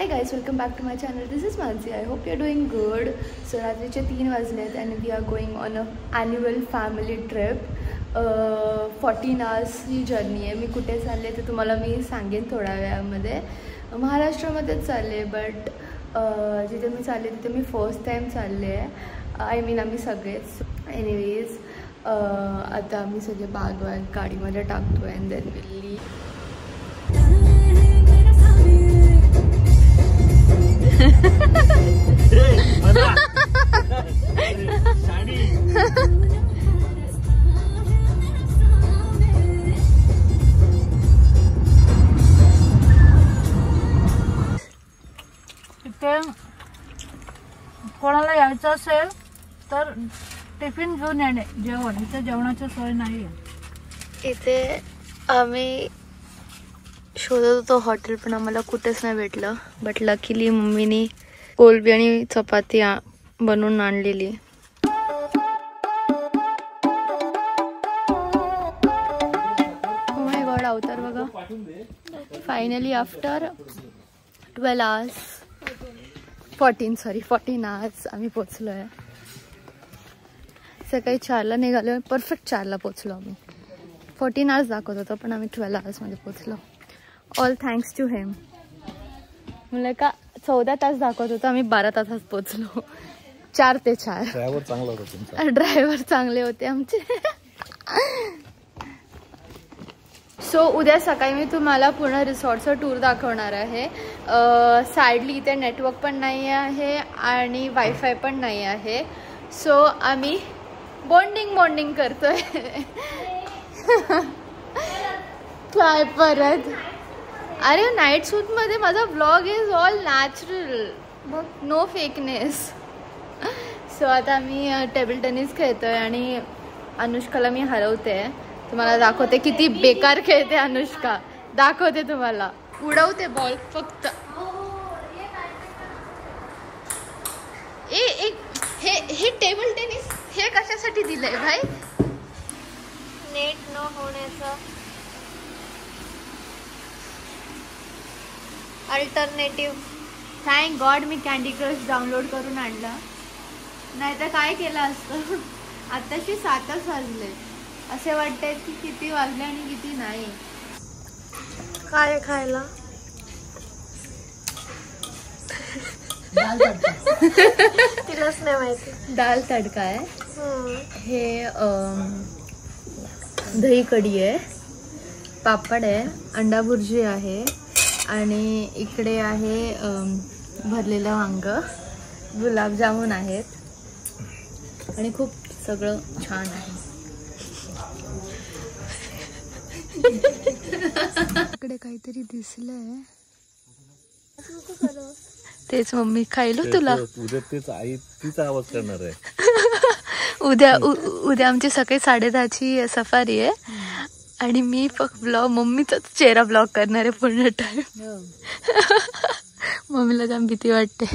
High guys, welcome back to my channel. This is Mansi. I hope you are doing good. So रात्रीचे 3 वाजलेत आणि we are going on a annual family trip. 14 hours ही journey आहे. मी कुठे चालले ते तुम्हाला मी सांगेन थोड्या वेळामध्ये. महाराष्ट्रामध्येच चालले, बट जिथे मी चालले तिथे मी फर्स्ट टाईम चालले आहे. आय मीन आम्ही सगळेच. एनिवेज आता आम्ही सगळे बॅग गाडीमध्ये टाकतो आहे अँड देन विल लीव. इथे कोणाला यायचं असेल तर टिफिन घेऊन येणे. जेवण इथे जेवणाची सोय नाही आहे. इथे आम्ही शोधत होतो हॉटेल, पण आम्हाला कुठेच नाही भेटलं. बट लकीली मम्मीने कोलबी आणि चपाती बनवून आणलेली. माय गॉड, अवतार बघा. फायनली आफ्टर 12 आवर्स 14 आवर्स आम्ही पोचलो आहे. सकाळी 4ला निघालो, परफेक्ट 4ला पोचलो आम्ही. 14 आवर्स दाखवत होतो पण आम्ही 12 आवर्समध्ये पोचलो. ऑल थँक्स टू हिम. म्हणलं का 14 तास दाखवत होतो, आम्ही 12 तासात पोचलो. 4 ते 4. ड्रायव्हर चांगला होता तुमचा. ड्रायव्हर चांगले होते आमचे. सो उद्या सकाळी मी तुम्हाला पूर्ण रिसॉर्टचं टूर दाखवणार आहे. सॅडली इथे नेटवर्क पण नाही आहे आणि वायफाय पण नाही आहे. सो आम्ही बॉन्डिंग करतोय. काय परत. अरे नाईट सूटमध्ये माझा vlog is all natural, no fakeness. So आता मी टेबल टेनिस खेळतोय आणि अनुष्काला मी हरवते. तुम्हाला दाखवते किती बेकार खेळते अनुष्का. दाखवते तुम्हाला. उडवते बॉल फक्त. हे टेबल टेनिस हे कशासाठी दिलंय भाई? नेट न होण्याचं अल्टरनेटिव्ह. थँक गॉड मी कॅन्डी क्रश डाउनलोड करून आणला, नाहीतर काय केलं असतं. आताशी 7च वाजले. असे वाटतंय की किती वाजले आणि किती नाही. काय खायला? तिलाच नाही माहिती. दाल तडका आहे. हे दही कढी आहे, पापड आहे, अंडा भुर्जी आहे आणि इकडे आहे भरलेलं वांग, गुलाबजामुन आहेत आणि खूप सगळं छान आहे. इकडे काहीतरी दिसलंय. तेच मम्मी खायलो तुला. उद्या तेच आई तिचा आवाज करणार आहे. उद्या आमची सकाळी 10:30ची सफारी आहे आणि मी फक्त मम्मीचाच चेहरा ब्लॉक करणार आहे पूर्ण टाइम. मम्मीला जाम भीती वाटते.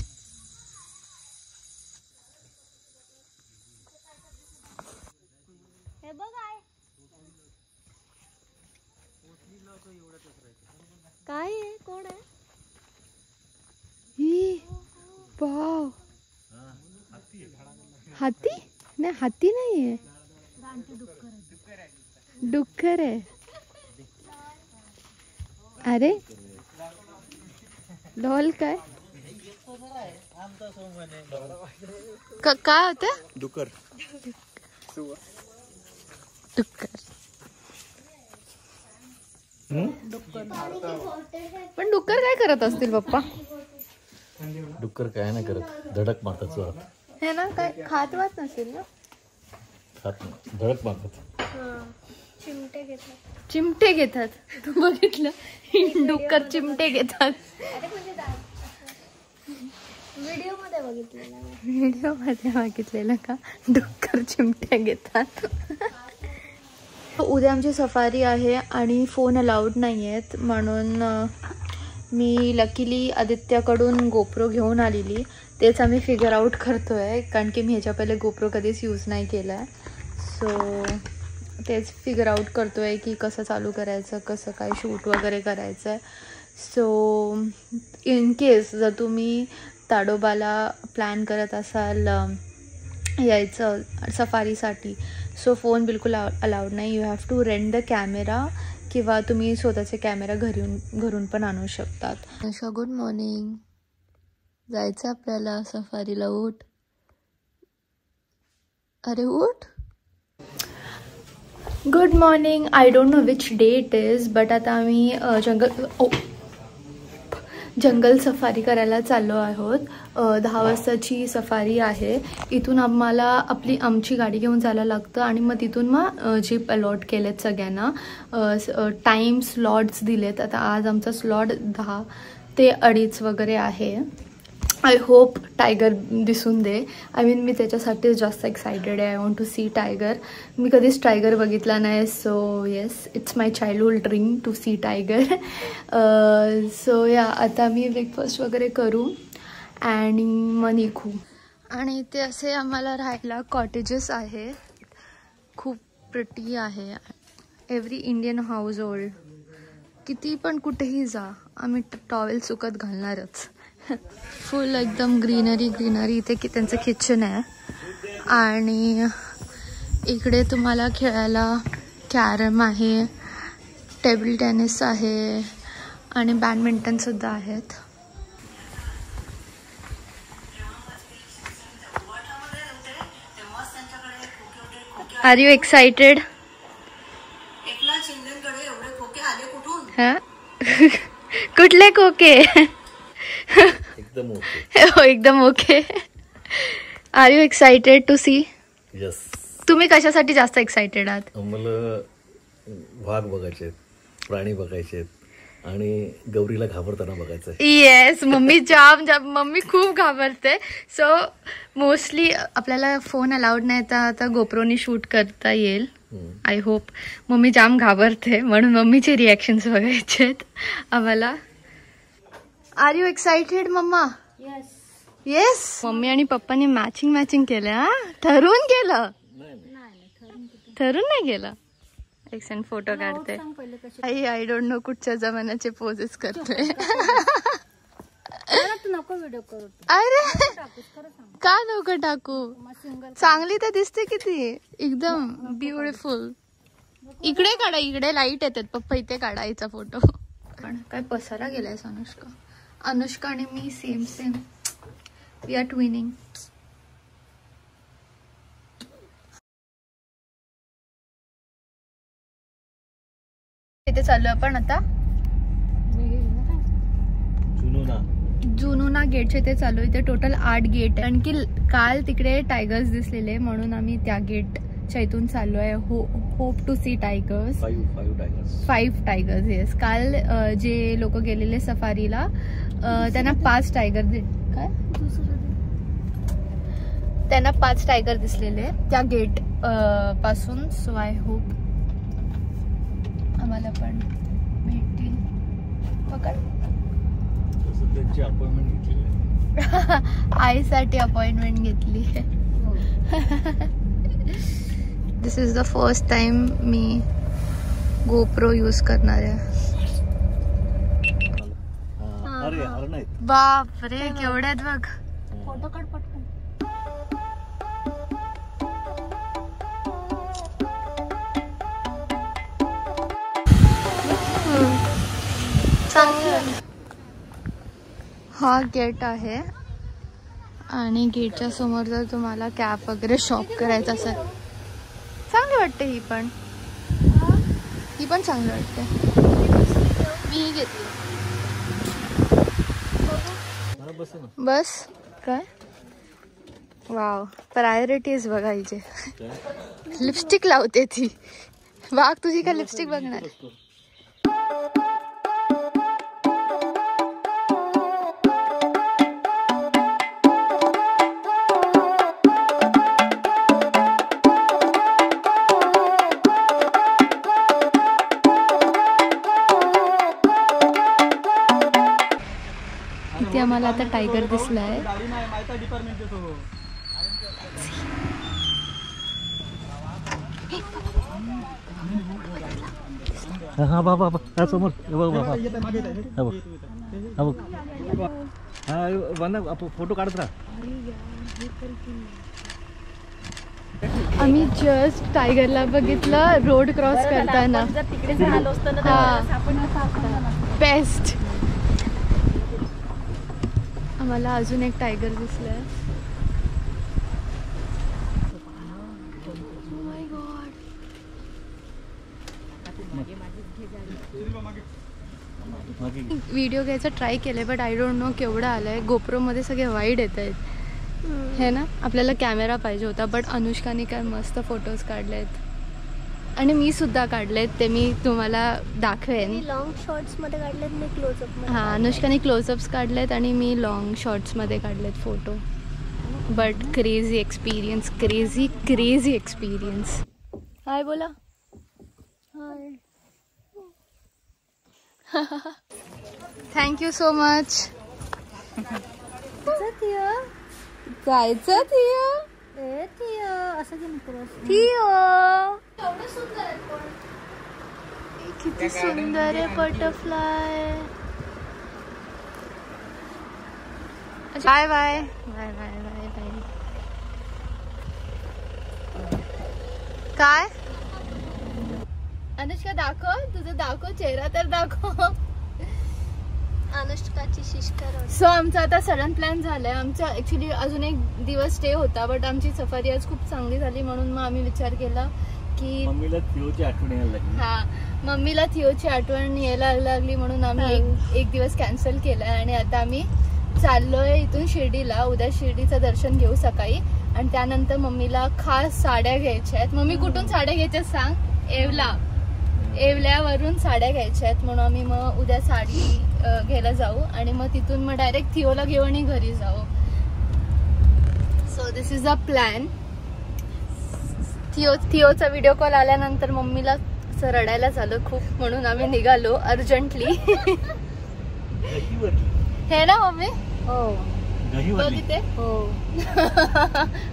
काय आहे? कोण आहे? वाव, हाती नाही. हाती नाहीये, डुक्कर आहे. अरे लॉल काय काय होत? डुक्कर. पण डुक्कर काय करत असतील पप्पा? डुक्कर काय नाही करत, धडक मारतात जोरात. हे ना, काय खात वाच नसेल ना. खात नाही, धडक मारतात. चिमटे घेतात. तू बघितलं? डुक्कर चिमटे घेतात. व्हिडिओ मध्ये बघितलेलं का डुक्कर चिमटे घेतात. उद्या आमची सफारी आहे आणि फोन अलाउड नाही आहेत, म्हणून मी लकीली आदित्याकडून गोप्रो घेऊन आलेली. तेच आम्ही फिगर आउट करतोय, कारण की मी ह्याच्या पहिले गोप्रो कधीच यूज नाही केला आहे. सो तेच फिगर आउट करतोय की कसं चालू करायचं, कसं काय शूट वगैरे करायचं आहे. सो इन केस जर तुम्ही ताडोबाला प्लॅन करत असाल यायचं सफारीसाठी, सो फोन बिलकुल अलाउड नाही. You have to rent the camera किंवा तुम्ही स्वतःचे कॅमेरा घरून पण आणू शकतात. Anushka, good morning. जायचं आपल्याला सफारीला. उठ, अरे उठ. Good morning. I don't know which day it is, but आता आम्ही जंगल सफारी करायला चाललो आहोत. 10 वाजताची सफारी आहे. इथून आम्हाला आमची गाडी घेऊन जायला लागतं आणि मग तिथून मग जीप अलॉट केलेत सगळ्यांना. टाईम स्लॉट्स दिलेत. आता आज आमचा स्लॉट 10 ते 2:30 वगैरे आहे. आय होप टायगर दिसून दे. आय मीन मी त्याच्यासाठीच जास्त एक्सायटेड आहे. I want to see tiger. मी कधीच टायगर बघितला नाही. So yes, it's my childhood dream to see tiger. So yeah, आता मी ब्रेकफास्ट वगैरे करू आणि मग निघू. आणि इथे असे आम्हाला राहायला कॉटेजेस आहे. खूप प्रिटी आहे. Every Indian house hold. किती पण कुठेही जा, आम्ही टॉवेल सुकत घालणारच. फुल एकदम ग्रीनरी. इथे त्यांचं किचन आहे आणि इकडे तुम्हाला खेळायला कॅरम आहे, टेबल टेनिस आहे आणि बॅडमिंटन सुद्धा आहेत. Are you excited? कुठले खोके? एकदम ओके. हो, एकदम okay. Are you excited to see? Yes. तुम्ही कशासाठी जास्त एक्साइटेड आहात? आम्हाला वाघ बघायचे आहेत, प्राणी बघायचे आहेत आणि गौरीला घाबरताना बघायचं. येस, मम्मी मम्मी खूप घाबरते. सो मोस्टली आपल्याला फोन अलाउड नाही, तर आता गोप्रोनी शूट करता येईल. I hope. मम्मी जाम घाबरते म्हणून मम्मीचे रिॲक्शन्स बघायचे आहेत आम्हाला. Are you excited mama? Yes. Mummy आणि पप्पाने मॅचिंग केलं. ठरवून केलं? ठरून नाही केलं. एक सेकंड, फोटो काढते. आय डोंट नो कुठच्या जमान्याचे पोजेस करतोय. अरे का नको टाकू? चांगली तर दिसते किती, एकदम ब्युटिफुल. इकडे काढा, इकडे लाईट येतात. पप्पा इथे काढायचा फोटो. पण काय पसारा गेलाय. अनुष्का आणि मी सेम. We are twinning. इथे चाललो आपण आता जुनोना गेटच्या इथे चालू. इथे टोटल 8 गेट आहे. आणखी काल तिकडे टायगर्स दिसलेले म्हणून आम्ही त्या गेटच्या इथून चाललो आहे. Hope to see tigers. 5 tigers. Yes. काल जे लोक गेलेले सफारीला त्यांना 5 टायगर त्यांना 5 टायगर दिसलेले त्या गेट पासून. सो आय होप आम्हाला पण भेटतील. पकड. आईसाठी अपॉइंटमेंट घेतली. This is the first time मी गोप्रो यूज करणार आहे. बाप रे, केवढ्यात बघ. फोटो काढ पटकन. हा गेट आहे आणि गेटच्या समोर जर तुम्हाला कॅप वगैरे शॉप करायचं असेल, चांगली वाटते. ही पण चांगली वाटते. मी ही घेतली. बस काय. वाव, प्रायोरिटीज बघायचे. लिपस्टिक लावते ती. वाघ तुझी का लिपस्टिक बघणार? इथे आम्हाला आता टायगर दिसलाय. हा बाबा हा समोर बाबा हा फोटो काढत राहा. आम्ही जस्ट टायगरला बघितलं रोड क्रॉस करताना. तिकडे झालो असतं ना बेस्ट. आम्हाला अजून एक टायगर दिसलाय. व्हिडिओ घ्यायचा ट्राय केलंय बट आय डोंट नो केवढं आलंय. गोप्रो मध्ये सगळे वाईड येत आहेत हे ना. आपल्याला कॅमेरा पाहिजे होता बट अनुष्काने काय मस्त फोटोज काढलेत आणि मी सुद्धा काढलेत. ते मी तुम्हाला दाखवेन. लॉंग शॉर्ट्स मध्ये काढलेत, मी क्लोजअप. हा, अनुष्काने क्लोजअप्स काढलेत आणि मी लॉंग शॉर्ट्स मध्ये काढलेत photo. But crazy experience, crazy experience. Hi बोला. हाय. Thank you so much. जायचं थिया. असं किती सुंदर आहे butterfly. Bye bye bye bye bye bye. काय अनुष्का दाखव, तुझं दाखव चेहरा तर दाखव. अनुष्काची शिष्कर. सो आमचा आता सडन प्लॅन झालाय. आमचा ऍक्च्युली अजून एक दिवस स्टे होता बट आमची सफारी आज खूप चांगली झाली म्हणून मग आम्ही विचार केला की मम्मीला थिओची आठवण यायला लागली. हा, मम्मीला थिओची आठवण यायला लागली म्हणून आम्ही एक दिवस कॅन्सल केलाय आणि आता आम्ही चाललोय इथून शिर्डीला. उद्या शिर्डीचं दर्शन घेऊ सकाळी आणि त्यानंतर मम्मीला खास साड्या घ्यायच्या आहेत. मम्मी कुठून साड्या घ्यायच्या सांग? येवल्यावरून साड्या घ्यायच्या आहेत म्हणून आम्ही मग उद्या साडी घ्यायला जाऊ आणि मग तिथून मग डायरेक्ट थिओला घेऊ आणि घरी जाऊ. So this is a plan. थिओचा व्हिडिओ कॉल आल्यानंतर मम्मीला असं रडायला झालं खूप म्हणून आम्ही निघालो अर्जंटली. हे ना मम्मी? हो. बघ इथे. हो.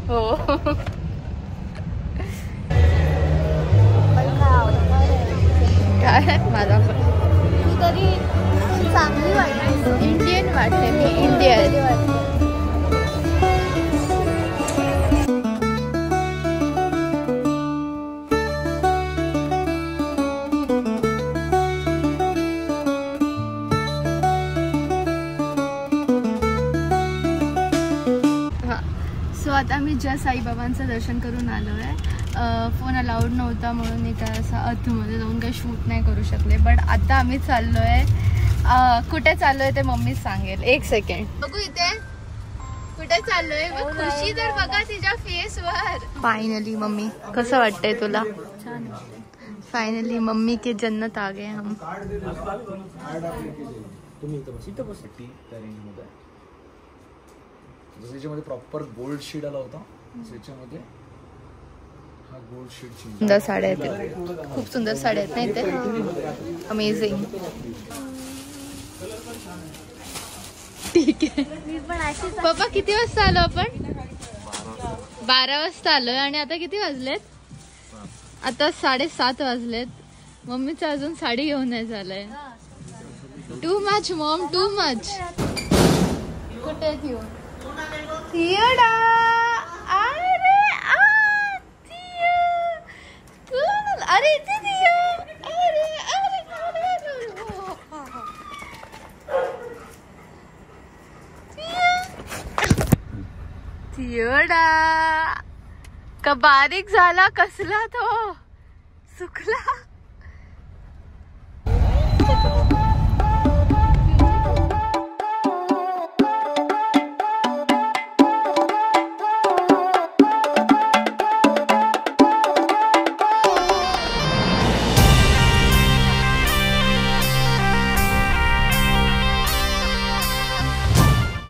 हो. काय माझा तरी चांगली वाटते. इंडियन वाटते. मी इंडियन वाटते. सो आता आम्ही जस्ट साईबाबांचं दर्शन करून आलो आहे. फोन अलाउड नव्हता म्हणून मी काय असं आतमध्ये जाऊन काही शूट नाही करू शकले. बट आता आम्ही चाललो आहे. कुठे चाललो आहे ते मम्मीच सांगेल. एक सेकंड. बघू इथे कुठे चाललोय. खुशी तर बघा तिच्या फेसवर. फायनली मम्मी कसं वाटतंय तुला? छान. फायनली मम्मी के जन्नत आ गए हम. त्याच्यामध्ये प्रॉपर गोल्ड शीट आला होता. त्याच्यामध्ये हा गोल्ड शीट. सुंदर साड्या आहेत. खूप सुंदर साड्या आहेत ना इथे. अमेझिंग. ठीक आहे. पप्पा किती वाजता आलो आपण? 12 वाजता आलोय आणि आता किती वाजलेत? आता 7:30 वाजलेत. मम्मीचं अजून साडी घेऊन नाही झालंय. Too much Maugham, too much. कुठे थिओ? थिओडा. अरे अरे इथे थिओ. अरे थिओडा का बारीक झाला कसला तो सुकला.